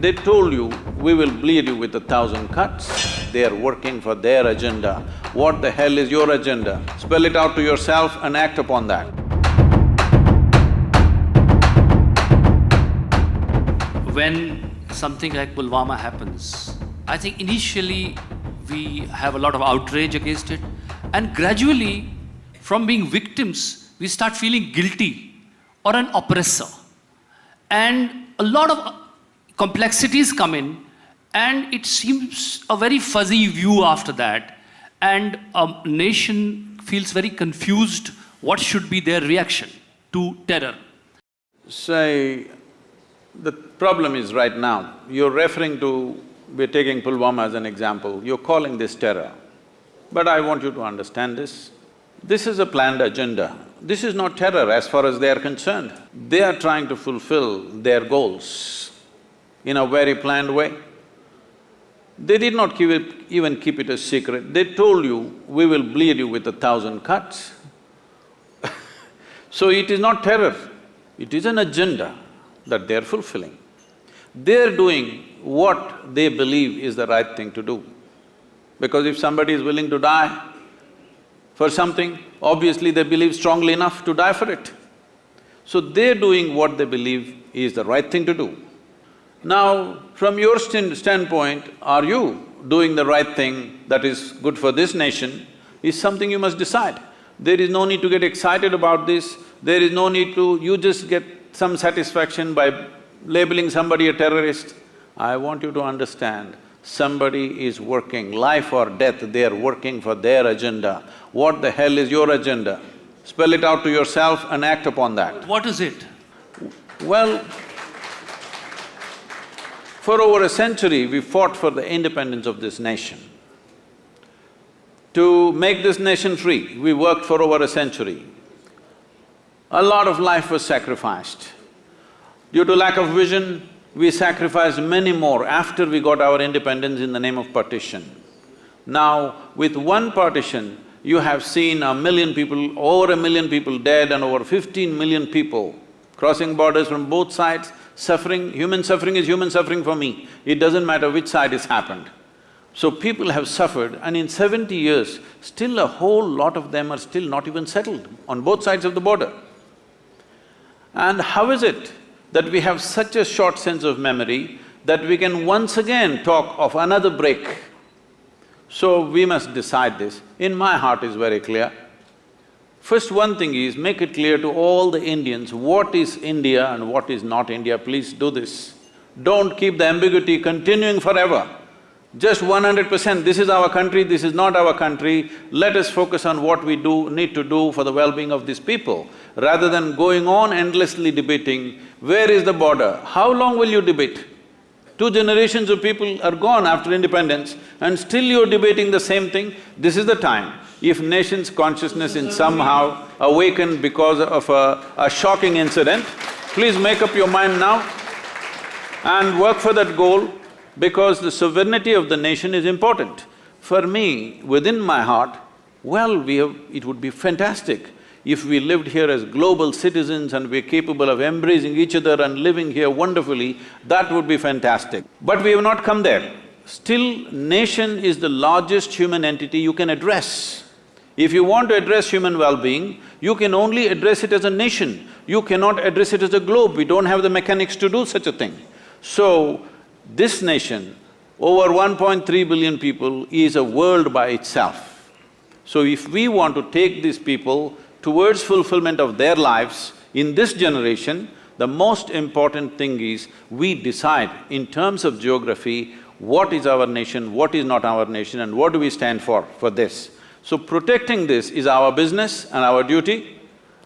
They told you, we will bleed you with 1,000 cuts. They are working for their agenda. What the hell is your agenda? Spell it out to yourself and act upon that. When something like Pulwama happens, I think initially we have a lot of outrage against it, and gradually, from being victims, we start feeling guilty or an oppressor. And a lot of complexities come in, and it seems a very fuzzy view after that, and a nation feels very confused what should be their reaction to terror. Say, the problem is right now, you're referring to, we're taking Pulwama as an example, you're calling this terror. But I want you to understand this. This is a planned agenda. This is not terror as far as they are concerned. They are trying to fulfill their goals in a very planned way. They did not even keep it a secret. They told you, we will bleed you with 1,000 cuts. So it is not terror, it is an agenda that they're fulfilling. They're doing what they believe is the right thing to do. Because if somebody is willing to die for something, obviously they believe strongly enough to die for it. So they're doing what they believe is the right thing to do. Now, from your standpoint, are you doing the right thing that is good for this nation is something you must decide. There is no need to get excited about this, there is no need to… you just get some satisfaction by labeling somebody a terrorist. I want you to understand, somebody is working, life or death, they are working for their agenda. What the hell is your agenda? Spell it out to yourself and act upon that. What is it? Well, for over a century, we fought for the independence of this nation. To make this nation free, we worked for over a century. A lot of life was sacrificed. Due to lack of vision, we sacrificed many more after we got our independence in the name of partition. Now, with one partition, you have seen 1 million people, over 1 million people dead and over 15 million people crossing borders from both sides, suffering. Human suffering is human suffering for me. It doesn't matter which side it's happened. So people have suffered, and in 70 years, still a whole lot of them are still not even settled on both sides of the border. And how is it that we have such a short sense of memory that we can once again talk of another break? So we must decide this. In my heart is very clear. First one thing is, make it clear to all the Indians what is India and what is not India. Please do this. Don't keep the ambiguity continuing forever. Just 100%, this is our country, this is not our country, let us focus on what we need to do for the well-being of these people, rather than going on endlessly debating, where is the border? How long will you debate? 2 generations of people are gone after independence and still you're debating the same thing. This is the time. If nation's consciousness is somehow awakened because of a shocking incident, please make up your mind now and work for that goal, because the sovereignty of the nation is important. For me, within my heart, well, it would be fantastic if we lived here as global citizens and we're capable of embracing each other and living here wonderfully, that would be fantastic. But we have not come there. Still, nation is the largest human entity you can address. If you want to address human well-being, you can only address it as a nation. You cannot address it as a globe. We don't have the mechanics to do such a thing. So, this nation, over 1.3 billion people, is a world by itself. So if we want to take these people towards fulfillment of their lives in this generation, the most important thing is we decide in terms of geography what is our nation, what is not our nation, and what do we stand for this. So protecting this is our business and our duty.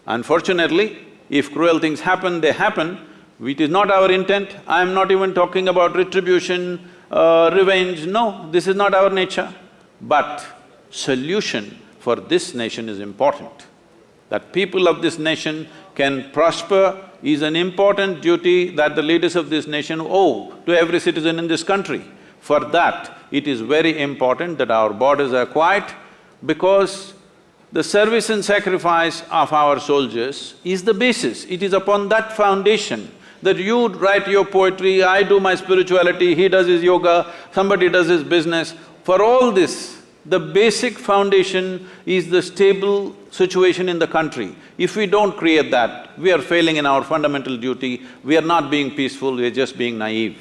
Unfortunately, if cruel things happen, they happen. It is not our intent. I am not even talking about retribution, revenge, no, this is not our nature. But solution for this nation is important. That people of this nation can prosper is an important duty that the leaders of this nation owe to every citizen in this country. For that, it is very important that our borders are quiet, because the service and sacrifice of our soldiers is the basis. It is upon that foundation that you write your poetry, I do my spirituality, he does his yoga, somebody does his business. For all this, the basic foundation is the stable situation in the country. If we don't create that, we are failing in our fundamental duty, we are not being peaceful, we are just being naive.